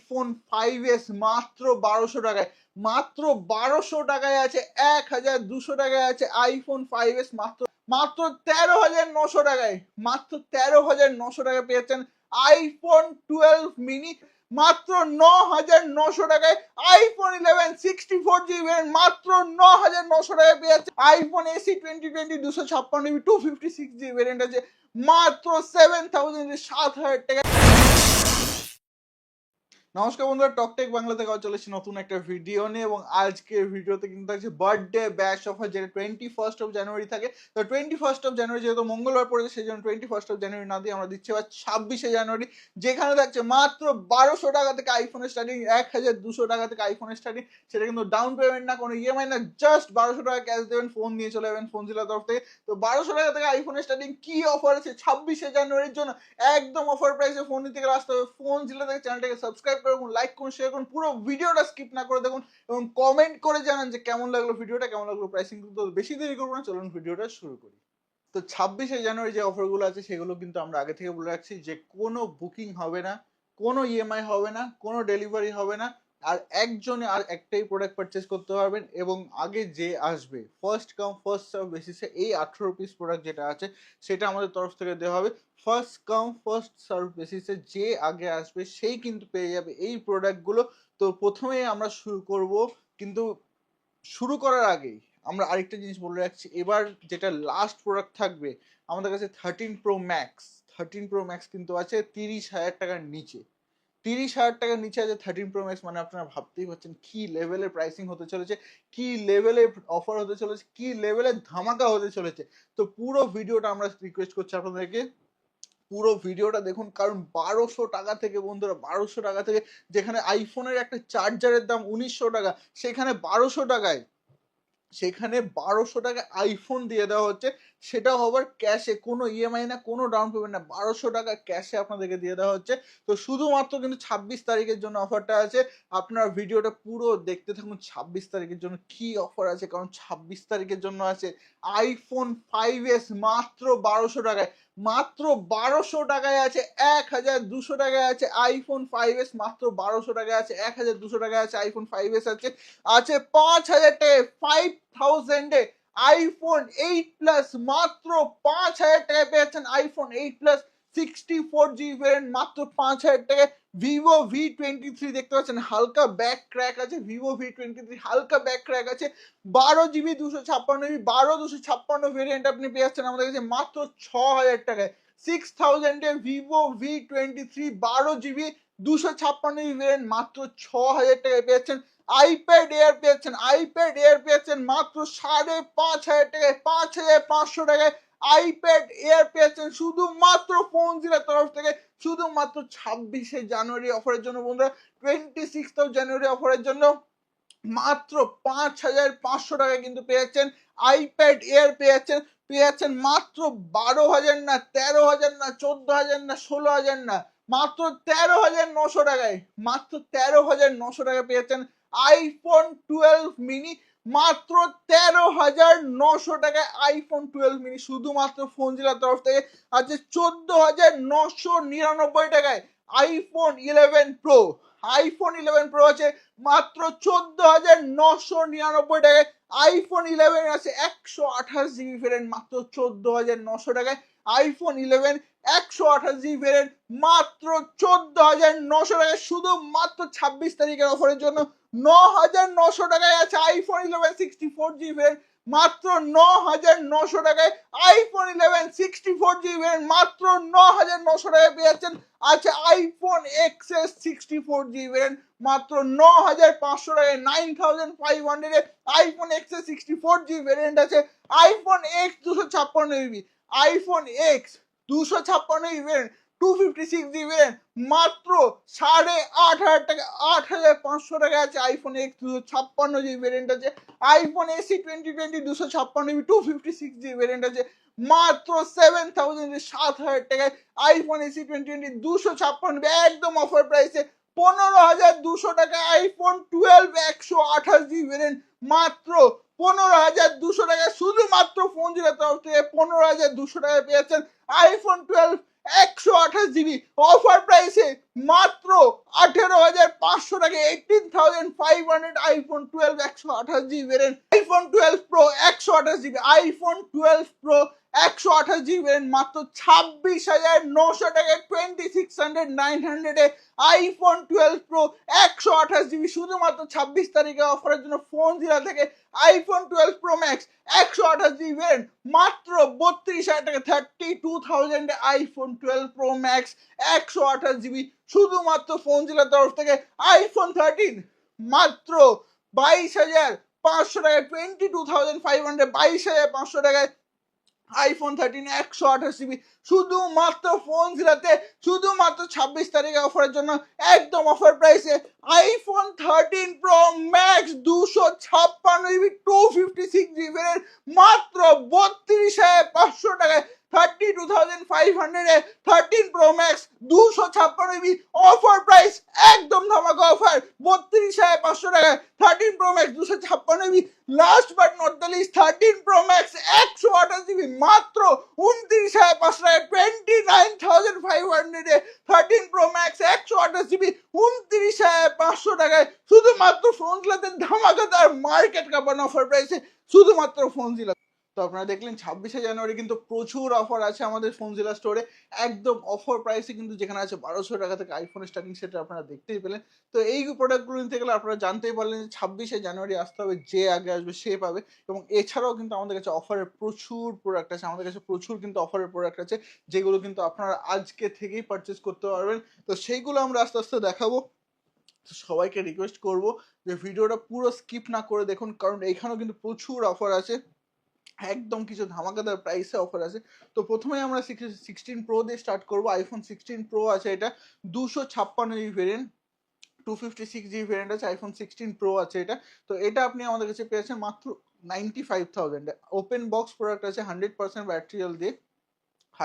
IPhone 5s মাত্র 1200 টাকায়, মাত্র 1200 টাকায় আছে, 1200 টাকায় আছে আইফোন 5s মাত্র মাত্র 13,900 টাকায়, মাত্র 13,900 টাকায় পেয়েছেন আইফোন 12 মিনি, মাত্র 9,900 টাকায় আইফোন 11 64GB মাত্র 9,900 টাকায় পেয়েছে iPhone AC 2020 256GB 256GB variant আছে মাত্র 7,000 টাকায়। নমস্কার বন্ধুরা, টকটেক বাংলা থেকে চলে এসেছি নতুন একটা ভিডিও নিয়ে, এবং আজকের ভিডিওতে কিন্তু আছে বার্থডে ব্যাশ অফার, যেটা 21 জানুয়ারি থাকে। তো 21 জানুয়ারি যেহেতু মঙ্গলবার পড়েছে, সেই জন্য 21 জানুয়ারি না দিয়ে আমরা দিচ্ছি আবার 26 জানুয়ারি, যেখানে থাকছে মাত্র 1200 টাকা থেকে আইফোনের স্টার্টিং, 1200 টাকা থেকে আইফোনের স্টার্টিং। সেটা কিন্তু ডাউন পেমেন্ট না, কোনো ইএমআই না, জাস্ট 1200 টাকা ক্যাশ দেবেন, ফোন নিয়ে চলে যাবেন ফোনজিলার তরফ থেকে। তো 1200 টাকা থেকে আইফোনের স্টার্টিং কি অফার আছে 26 জানুয়ারির জন্য, একদম অফার প্রাইসে ফোন নিতে গেলে আসতে হবে ফোনজিলা থেকে। চ্যানেলটাকে সাবস্ক্রাইব করুন, লাইক করুন, শেয়ার করুন, পুরো ভিডিওটা স্কিপ না করে দেখুন এবং কমেন্ট করে জানান যে কেমন লাগলো ভিডিওটা, কেমন লাগলো প্রাইসিং। কিন্তু বেশি দেরি করবো না, চলুন ভিডিওটা শুরু করি। তো 26 জানুয়ারি যে অফারগুলো আছে সেগুলো কিন্তু আমরা আগে থেকে বলে রাখছি যে কোনো বুকিং হবে না, কোনো ইএমআই হবে না, কোনো ডেলিভারি হবে না, আর একজনে আর একটাই প্রোডাক্ট পারচেস করতে পারবেন, এবং আগে যে আসবে ফার্স্ট কাম ফার্স্ট সার্ভ বেসিসে এই 18 পিস প্রোডাক্ট যেটা আছে সেটা আমাদের তরফ থেকে দেওয়া হবে। ফার্স্ট কাম ফার্স্ট সার্ভ বেসিসে যে আগে আসবে সেই কিন্তু পেয়ে যাবে এই প্রোডাক্টগুলো। তো প্রথমেই আমরা শুরু করব, কিন্তু শুরু করার আগেই আমরা আরেকটা জিনিস বলে রাখছি, এবার যেটা লাস্ট প্রোডাক্ট থাকবে আমাদের কাছে 13 প্রো ম্যাক্স কিন্তু আছে 30,000 টাকার নিচে। 30,000 টাকার নিচে আছে 13 প্রো ম্যাক্স, মানে আপনারা ভাবতেই পারছেন কি লেভেলের প্রাইসিং হতে চলেছে, কি লেভেলের অফার হতে চলেছে, কি লেভেলের ধামাকা হতে চলেছে। তো পুরো ভিডিওটা আমরা রিকোয়েস্ট করছি আপনাদেরকে পুরো ভিডিওটা দেখুন, কারণ 1200 টাকা থেকে বন্ধুরা, 1200 টাকা থেকে, যেখানে আইফোনের একটা চার্জারের দাম 1900 টাকা, সেখানে 1200 টাকায় আইফোন দিয়ে দেওয়া হচ্ছে, সেটা হবার ক্যাশে, কোনো ইএমআই না, কোনো ডাউন পেমেন্ট না, 1200 টাকা ক্যাশে আপনাদেরকে দিয়ে দেওয়া হচ্ছে। তো শুধুমাত্র কিন্তু 26 তারিখের জন্য অফারটা আছে, আপনারা ভিডিওটা পুরো দেখতে থাকুন। 26 তারিখের জন্য কি অফার আছে, কারণ 26 তারিখের জন্য আছে আইফোন 5s মাত্র 1200 টাকায়, মাত্র 1200 টাকায় আছে, 1200 টাকায় আছে আইফোন 5s মাত্র 1200 টাকায় আছে, 1200 টাকায় আছে আইফোন 5s আছে 5,000 টাকায়, 5,000 আইফোন 8 প্লাস মাত্র 5,000 টাকায় পেয়েছেন আইফোন 8 প্লাস 64GB ভেরিয়েন্ট মাত্র 5,000 টাকায়। ভিভো V23 দেখতে পাচ্ছেন হালকা ব্যাক ক্র্যাক আছে, ভিভো V23 হালকা ব্যাক ক্র্যাক আছে, 12GB 256GB 12/256 ভেরিয়েন্ট আপনি পেয়ে যাচ্ছেন আমাদের কাছে মাত্র 6,000 টাকায়। 6,000 Vivo V23 12GB 256GB variant মাত্র 6,000 টাকায় পেয়েছেন। আইপ্যাড এয়ার পেয়েছেন মাত্র 5,500 টাকায়, 5,500 টাকায় আইপ্যাড এয়ার পেয়েছেন শুধুমাত্র ফোনজিলার তরফ থেকে, শুধুমাত্র 26 জানুয়ারি অফারের জন্য বন্ধুরা। 26 জানুয়ারি অফারের জন্য মাত্র 5,500 টাকায় কিন্তু পেয়েছেন আইপ্যাড এয়ার, পেয়েছেন মাত্র 12,000 না, 13,000 না, 14,000 না, 16,000 না, মাত্র 13,900 টাকায়, মাত্র 13,900 টাকায় পেয়েছেন আইফোন 12 মিনি, মাত্র 13,900 টাকায় আইফোন 12 মিনি শুধুমাত্র ফোনজিলার তরফ থেকে। আছে 14,999 টাকায় আইফোন 11 প্রো, আইফোন 11 প্রো আছে মাত্র 14,999 টাকায়, আইফোন 11 আছে 128GB ভেরিয়েন্ট মাত্র 14,900 টাকায়, আইফোন 11 128GB ভেরিয়েন্ট মাত্র 14,900 টাকায়। শুধুমাত্র 26 তারিখের অফারের জন্য 9,900 টাকায় আছে আইফোন 11 64GB ভেরিয়েন্ট মাত্র 9,900 টাকায়, আইফোন 11 64GB ভেরিয়েন্ট মাত্র 9,900 টাকায় পেয়েছেন। আছে আইফোন XS 64GB ভেরিয়েন্ট মাত্র 9,500 টাকায়, 9,500 আইফোন XS 64GB ভেরিয়েন্ট আছে। IPhone X 256GB, iPhone X 256GB variant 256GB variant মাত্র 8,500 টাকা, 8,500 টাকা আছে আইফোন X 256GB ভেরিয়েন্ট আছে। IPhone AC 2020 256GB 256GB variant আছে মাত্র 7,000 টাকায়। আইফোন এসি 2020 256 একদম অফার প্রাইসে 15,200 টাকায় আইফোন 12 128GB ভেরিয়েন্ট মাত্র 15,200 টাকায়, শুধুমাত্র ফোনজিলার তরফ থেকে 15,200 টাকায় পেয়েছেন আইফোন 12 128GB অফার প্রাইসে মাত্র 500 টাকা 18,500 iPhone 12 128 GB variant, iPhone 12 pro 128 GB, iPhone 12 pro 128 GB variant মাত্র 26,900 টাকায় 26,900 এ আইফোন 12 প্রো 128 জিবি শুধুমাত্র 26 তারিখে অফারের জন্য ফোন জেলা থেকে iPhone 12 pro Max 128 GB variant মাত্র 32,000 টাকা, 32,000 এ আইফোন 12 প্রো ম্যাক্স 128 জিবি শুধুমাত্র ফোন জেলার তরফ থেকে। আইফোন 13 মাত্র 22,500 টাকায়, 22,500, 22,500 টাকায় আইফোন 13 128 জিবি শুধুমাত্র ফোন জেলাতে শুধুমাত্র 26 তারিখে অফারের জন্য একদম অফার প্রাইসে iPhone 13 Pro Max 256 GB 256 GB মাত্র 32,500 টাকায়, 32,500 এ 13 Pro Max 256 GB offer price একদম ধামাকা অফার 32,500 টাকায় 13 Pro Max 256 GB. Last but not the least 13 Pro Max 128 GB মাত্র 29,500 টাকায়, 29,500 এ 13 প্রো ম্যাক্স 128 জিবি 29,500 টাকায় শুধুমাত্র ফোন জেলাতে ধামাকাদার মার্কেট কাঁপানো অফার প্রাইসে শুধুমাত্র ফোন জেলা। তো আপনারা দেখলেন 26শে জানুয়ারি কিন্তু প্রচুর অফার আছে আমাদের ফোনজিলা স্টোরে, একদম অফার প্রাইসে কিন্তু যেখানে আছে 1200 টাকা থেকে আইফোনের স্টার্টিং সেটা আপনারা দেখতেই পেলেন। তো এই প্রোডাক্টগুলো নিতে গেলে আপনারা জানতেই পারলেন যে 26শে জানুয়ারি আসতে হবে, যে আগে আসবে সে পাবে। এবং এছাড়াও কিন্তু আমাদের কাছে অফারের প্রচুর প্রোডাক্ট আছে, আমাদের কাছে প্রচুর কিন্তু অফারের প্রোডাক্ট আছে যেগুলো কিন্তু আপনারা আজকে থেকেই পারচেস করতে পারবেন। তো সেইগুলো আমরা আস্তে আস্তে দেখাবো। সবাইকে রিকোয়েস্ট করব যে ভিডিওটা পুরো স্কিপ না করে দেখুন, কারণ এইখানেও কিন্তু প্রচুর অফার আছে, একদম কিছু ধামাকাদার প্রাইসে অফার আছে। তো প্রথমে আমরা 16 প্রো দিয়ে স্টার্ট করব। আইফোন 16 প্রো আছে, এটা 256 জিবি ভেরিয়েন্ট, 256 জিবি ভেরিয়েন্ট আছে। আইফোন 16 প্রো আছে এটা। তো এটা আপনি আমাদের কাছে পেয়েছেন মাত্র 95,000। ওপেন বক্স প্রোডাক্ট আছে, 100% ব্যাটারি হেলথ দিয়ে।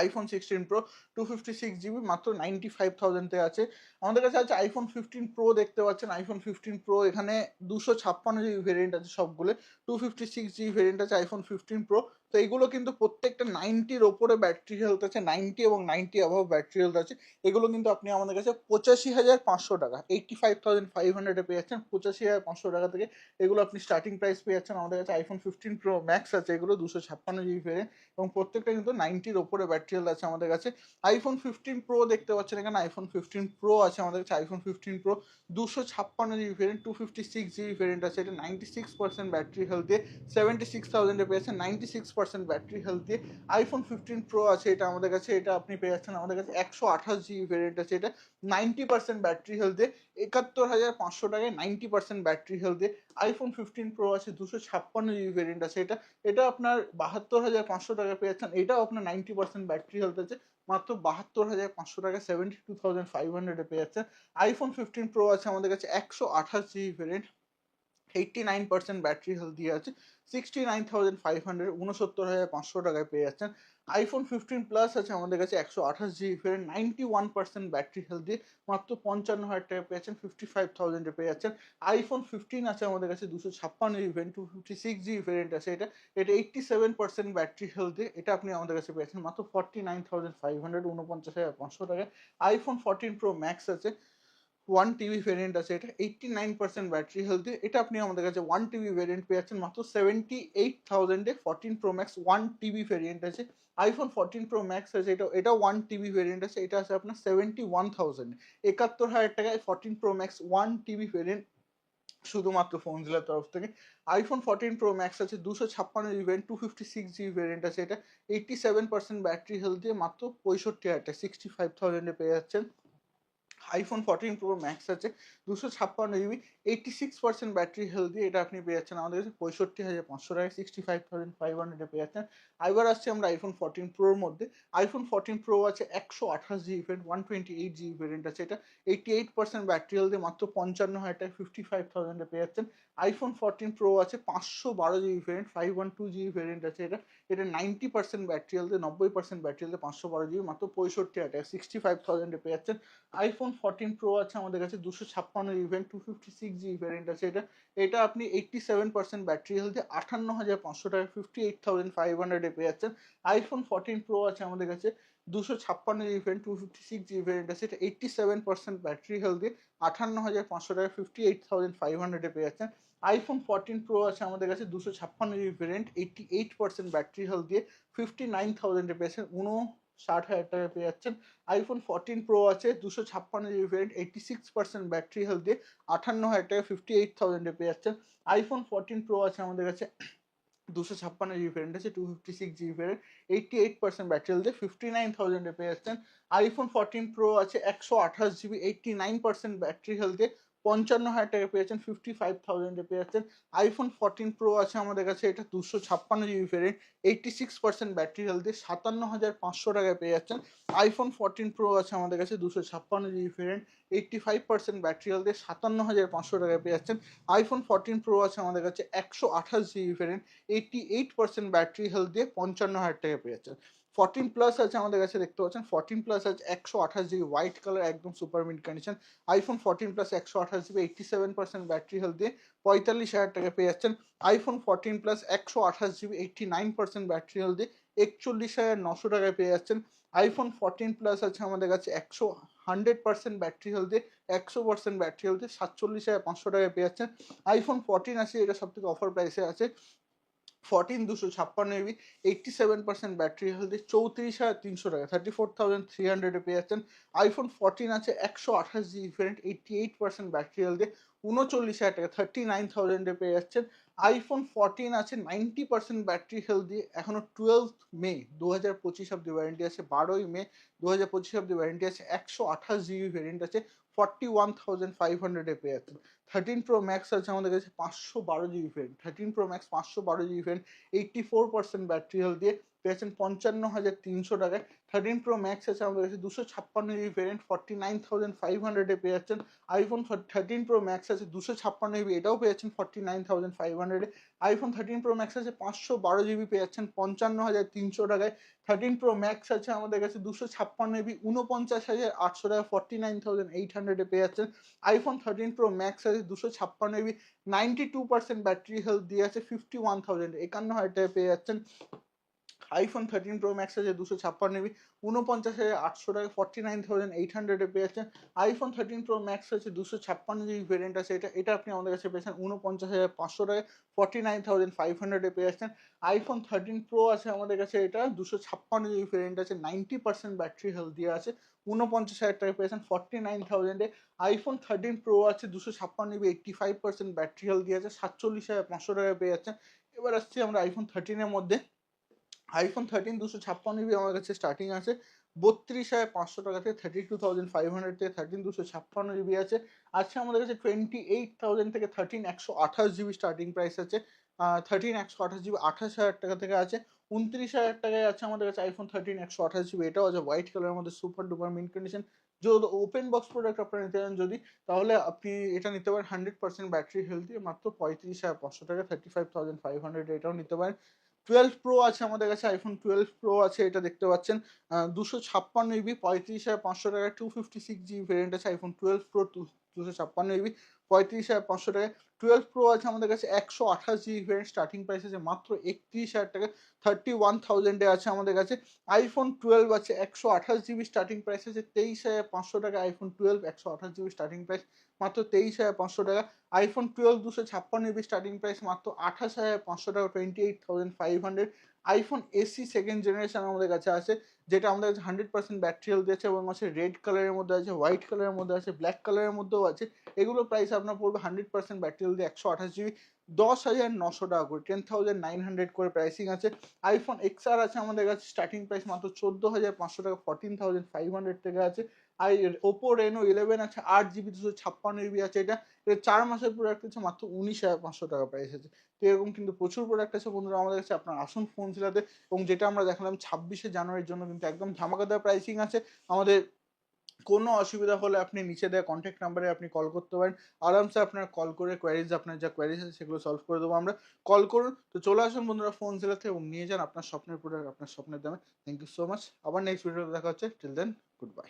আইফোন 16 প্রো 256 জিবি মাত্র 95,000 এ আছে। আমাদের কাছে আছে আইফোন 15 প্রো, দেখতে পাচ্ছেন আইফোন 15 প্রো এখানে 256 জিবি ভেরিয়েন্ট আছে সবগুলো, 256 জিবি ভেরিয়েন্ট আছে আইফোন 15 প্রো। তো এইগুলো কিন্তু প্রত্যেকটা 90-র ওপরে ব্যাটারি হেলথ আছে, 90 এবং 90 অ্যাভাব ব্যাটারি হেলথ আছে। এগুলো কিন্তু আপনি আমাদের কাছে 85,500 টাকা, 85,500 এ পেয়ে যাচ্ছেন। 85,500 টাকা থেকে এগুলো আপনি স্টার্টিং প্রাইস পেয়ে যাচ্ছেন। আমাদের কাছে আইফোন 15 প্রো ম্যাক্স আছে, এগুলো 256 জিবি ভেরিয়েন্ট এবং প্রত্যেকটা কিন্তু 90-র ওপরে ব্যাটারি হেলথ আছে আমাদের কাছে। আইফোন 15 প্রো দেখতে পাচ্ছেন এখানে, আইফোন 15 প্রো আছে আমাদের কাছে। IPhone 15 pro 256 GB variant, 256 GB variant আছে, এটা 96% ব্যাটারি হেলথ দিয়ে 76,000 এ পেয়েছেন, 96% ব্যাটারি হেলথ দিয়ে আইফোন 15 প্রো আছে এটা আমাদের কাছে। এটা আপনি পেয়ে যাচ্ছেন আমাদের কাছে 128 জিবি ভেরিয়েন্ট আছে, এটা 90% ব্যাটারি হেলথ দিয়ে 71,500 টাকায় 90% ব্যাটারি হেলথ দিয়ে আইফোন 15 প্রো আছে। 256 জিবি ভেরিয়েন্ট আছে এটা, এটা আপনার 72,500 টাকা পেয়ে যাচ্ছেন। এটাও আপনার 90% ব্যাটারি হেলথ আছে, মাত্র 72,500 টাকা, 72,500 এ পেয়ে যাচ্ছেন। আইফোন 15 প্রো আছে আমাদের কাছে 128 জিবি ভেরিয়েন্ট, 89% ব্যাটারি হেলথ দিয়ে আছে, 69,500, 69,500 টাকায় পেয়ে যাচ্ছেন। আইফোন 15 প্লাস আছে আমাদের কাছে 128 জিবি ভেরিয়েন্ট, 91% ব্যাটারি হেলথ দিয়ে মাত্র 55,000 টাকা পেয়ে যাচ্ছেন, 55,000 এ পেয়ে যাচ্ছেন। আইফোন 15 আছে আমাদের কাছে 256 জিবি ভেরিয়েন্ট, 256 জিবি ভেরিয়েন্ট আছে এটা, এটা 87% ব্যাটারি হেলথ দিয়ে, এটা আপনি আমাদের কাছে পেয়েছেন মাত্র 49,500, 49,500 টাকায়। আইফোন 14 প্রো ম্যাক্স আছে, 1 টিবি ভেরিয়েন্ট আছে, এটা 89% ব্যাটারি হেলথ দিয়ে, এটা আপনি আমাদের কাছে 1 টিবি ভেরিয়েন্ট পেয়ে যাচ্ছেন মাত্র 78,000 এ। 14 প্রো ম্যাক্স 1 টিবি ভেরিয়েন্ট আছে। আইফোন 14 প্রো ম্যাক্স আছে, এটা 1 টিবি ভেরিয়েন্ট আছে, এটা আছে আপনার 71,000, 71,000 টাকায় 14 প্রো ম্যাক্স 1 টিবি ভেরিয়েন্ট শুধুমাত্র ফোনজিলার তরফ থেকে। আইফোন 14 প্রো ম্যাক্স আছে 256 জিবি ভেরিয়েন্ট, 256 জিবি ভেরিয়েন্ট আছে, এটা 87% ব্যাটারি হেলথ দিয়ে মাত্র 65,000 টাকা, 65,000 এ পেয়ে যাচ্ছেন। আইফোন 14 প্রো ম্যাক্স আছে 256 জিবি, 86% ব্যাটারি হেলথ দিয়ে, এটা আপনি পেয়ে যাচ্ছেন আমাদের কাছে 65,500 টাকায়, 65,500 এ পেয়ে যাচ্ছেন। এবার আসছে আমরা আইফোন 14 প্রোর মধ্যে। আইফোন 14 প্রো আছে 128 জিবি ভেরিয়েন্ট, 128 জিবি ভেরিয়েন্ট আছে, এটা 88% ব্যাটারি হেলথ দিয়ে মাত্র 55,000 টাকায়, 55,000 এ পেয়ে যাচ্ছেন। আইফোন 14 প্রো আছে 512 জিবি ভেরিয়েন্ট, 512 জিবি ভেরিয়েন্ট আছে, এটা 90% ব্যাটারি হেলথ দিয়ে, 90% ব্যাটারি হেলথ দিয়ে 512 জিবি মাত্র 65,000 টাকা, 65,000 এ পেয়ে যাচ্ছেন। আইফোন 14 Pro আছে আমাদের কাছে 256 জিবি ভ্যারিয়েন্ট, 256 জিবি ভ্যারিয়েন্ট আছে এটা। এটা আপনি 87% ব্যাটারি হেলথ দিয়ে 58,500 টাকা 58,500 এ পেয়ে যাচ্ছেন। আইফোন 14 Pro আছে আমাদের কাছে 256 জিবি ভ্যারিয়েন্ট, 256 জিবি ভ্যারিয়েন্ট আছে এটা 87% ব্যাটারি হেলথ দিয়ে 58,500 টাকা 58,500 এ পেয়ে যাচ্ছেন। আইফোন 14 Pro আছে আমাদের কাছে 256 জিবি ভ্যারিয়েন্ট, 88% ব্যাটারি হেলথ দিয়ে 59,000 এ পেয়েছেন, 59,000 টাকা পেয়ে যাচ্ছেন। আইফোন 14 Pro আছে 256 জিবি ভ্যারিয়েন্ট, 86% ব্যাটারি হেলথ দিয়ে 58,000 টাকা 58,000 এ পেয়ে যাচ্ছেন। আইফোন 14 Pro আছে আমাদের কাছে 256 জিবি ভ্যারিয়েন্ট আছে, 256 জিবি ভ্যারিয়েন্ট, 88% ব্যাটারি হেলথ দিয়ে 59,000 এ পেয়ে যাচ্ছেন। আইফোন 14 Pro আছে 128 জিবি, 89% ব্যাটারি হেলথ দিয়ে 55,000 টাকা পেয়ে যাচ্ছেন, 55,000 এ পেয়ে যাচ্ছেন। আইফোন 14 Pro আছে আমাদের কাছে এটা 256 জিবি ভ্যারিয়েন্ট, 86% ব্যাটারি হেলথ দিয়ে 57,500 টাকায় পেয়ে যাচ্ছেন। আইফোন 14 Pro আছে আমাদের কাছে 256 জিবি ভ্যারিয়েন্ট, 85% ব্যাটারি হেলথ দিয়ে 57,500 টাকায় পেয়ে যাচ্ছেন। আইফোন 14 Pro আছে আমাদের কাছে 128 জিবি ভ্যারিয়েন্ট, 88% ব্যাটারি হেলথ দিয়ে 55,000 টাকা পেয়ে যাচ্ছেন। 14 প্লাস আছে আমাদের কাছে দেখতে পাচ্ছেন, 14 প্লাস আছে 128 জিবি হোয়াইট কালার একদম super mint condition. IPhone 14 plus 128 GB 87% battery health দিয়ে 45,000 টাকা পেয়ে যাচ্ছেন। IPhone 14 plus 128 GB 89% battery health দিয়ে 41,900 টাকায় পেয়ে যাচ্ছেন। আইফোন 14 প্লাস আছে আমাদের কাছে 100% ব্যাটারি হেলথ দিয়ে 100% ব্যাটারি হেলথ দিয়ে 47,500 টাকায় পেয়ে যাচ্ছেন। আইফোন 14 আছে, এটা সব থেকে অফার প্রাইসে আছে। 14 256 জিবি 87% ব্যাটারি হেলথ 34,300 টাকা 34,300 এ পেয়ে যাচ্ছেন। আইফোন 14 আছে 128 জিবি ভ্যারিয়েন্ট, 88% ব্যাটারি হেলথ 39,000 টাকা 39,000 এ পেয়ে যাচ্ছেন। আইফোন 14 আছে 90% ব্যাটারি হেলথ দিয়ে এখনো 12 মে 2025 অব্দি ওয়ারেন্টি আছে, 12ই মে 2025 অব্দি ওয়ারেন্টি আছে। 128 জিবি ভ্যারিয়েন্ট আছে 41,500 এ পেয়ে যাচ্ছেন। 13 Pro Max আছে আমাদের কাছে 512 GB variant, 13 Pro Max 512 GB variant, 84% battery health দিয়ে পেয়েছেন 55,300 টাকায়। 13 Pro Max আছে আমাদের কাছে 256 জিবি ভ্যারিয়েন্ট, 49,500 এ পেয়ে যাচ্ছেন। আইফোন 13 Pro Max আছে 256 জিবি, এটাও পেয়ে যাচ্ছেন 49,500 এ। আইফোন 13 Pro Max আছে 512 জিবি পেয়ে যাচ্ছেন 55,300 টাকায়। 13 Pro Max আছে আমাদের কাছে 256 জিবি 49,800 টাকা 49,800 এ পেয়ে যাচ্ছেন। আইফোন 13 Pro Max আছে 256 জিবি 92% ব্যাটারি হেলথ দিয়ে আছে 51,000 51,000 টাকায় পেয়ে যাচ্ছেন। আইফোন 13 Pro Max আছে 256 জিবি 49,800 টাকা 49,800 এ পেয়ে যাচ্ছেন। আইফোন 13 Pro Max আছে 256 জিবি ভ্যারিয়েন্ট আছে, এটা আপনি আমাদের কাছে পেয়েছেন 49,500 টাকায় 49,500 এ পেয়ে যাচ্ছেন। আইফোন 13 Pro আছে আমাদের কাছে এটা 256 জিবি ভ্যারিয়েন্ট আছে, 90% ব্যাটারি হেলথ দিয়ে আছে 49,000 টাকায় পেয়েছেন 49,000 এ। আইফোন 13 Pro আছে 256 জিবি 85% ব্যাটারি হেলথ দিয়ে আছে 47,500 টাকায় পেয়ে যাচ্ছেন। এবার আসছি আমরা আইফোন 13 এর মধ্যে। আইফোন 13 256 জিবি আমার কাছে স্টার্টিং আছে 32,500 টাকা থেকে, 32,500 থেকে 13 256 জিবি আছে। আজকে আমাদের কাছে 28,000 থেকে 13 128 জিবি স্টার্টিং প্রাইস আছে। 13 128 জিবি 28,000 টাকা থেকে আছে। 29,000 টাকায় আছে আমাদের কাছে আইফোন 13 128 জিবি, এটাও আছে হোয়াইট কালারের মধ্যে সুপার ডুপার মিন্ট কন্ডিশন। যদি ওপেন বক্স প্রোডাক্ট আপনারা নিতে চান যদি, তাহলে আপনি এটা নিতে পারেন 100% ব্যাটারি হেলথ দিয়ে মাত্র 35,500 টাকা 35,500 এটাও নিতে পারেন। 12 Pro আছে আমাদের কাছে, আইফোন 12 Pro আছে, এটা দেখতে পাচ্ছেন 256 জিবি 35,500 টাকা 256 জিবি ভ্যারিয়েন্ট আছে। আইফোন 12 Pro 256 জিবি 35,500 টাকা। 12 Pro আছে আমাদের কাছে 128 জিবি ভ্যারিয়েন্ট, স্টার্টিং প্রাইস আছে মাত্র 31,000 টাকা 31,000 এ আছে আমাদের কাছে। আইফোন 12 আছে 128 জিবি স্টার্টিং প্রাইস আছে 23,500 টাকা। আইফোন 12 128 জিবি স্টার্টিং প্রাইস মাত্র 23,500 টাকা। আইফোন 12 256 জিবি স্টার্টিং প্রাইস মাত্র 28,500 টাকা 28,500। আইফোন এসি সেকেন্ড জেনারেশন আমাদের কাছে আছে, যেটা আমাদের কাছে 100% ব্যাটারি হেলথ দিয়েছে এবং আছে রেড কালারের মধ্যে আছে, হোয়াইট কালারের মধ্যে আছে, ব্ল্যাক কালারের মধ্যেও আছে। এগুলো প্রাইস আপনার পড়বে 100% ব্যাটারি হেলথ দিয়ে 128 জিবি 10,900 টাকা করে, 10,900 করে প্রাইসিং আছে। আইফোন এক্সআর আছে আমাদের কাছে, স্টার্টিং প্রাইস মাত্র 14,500 টাকা 14,500 টাকা আছে। আর ওপো রেনো 11 আছে 8 জিবি 256 জিবি আছে, এটা 4 মাসের প্রোডাক্ট আছে মাত্র 19,500 টাকা প্রাইস আছে। তো এরকম কিন্তু প্রচুর প্রোডাক্ট আছে বন্ধুরা আমাদের কাছে, আপনার আসুন ফোন জেলাতে। এবং যেটা আমরা দেখালাম 26শে জানুয়ারির জন্য কিন্তু একদম ধামাকাদার প্রাইসিং আছে আমাদের। কোনো অসুবিধা হলে আপনি নিচে দেওয়া কন্ট্যাক্ট নাম্বারে আপনি কল করতে পারেন, আরামসে আপনার কল করে কোয়ারিজ, আপনার যা কোয়ারিজ আছে সেগুলো সলভ করে দেবো আমরা। কল করুন। তো চলে আসুন বন্ধুরা ফোন জেলাতে এবং নিয়ে যান আপনার স্বপ্নের প্রোডাক্ট আপনার স্বপ্নের দামে। Thank you so much. আবার নেক্সট ভিডিওতে দেখা হচ্ছে। Till then, good by.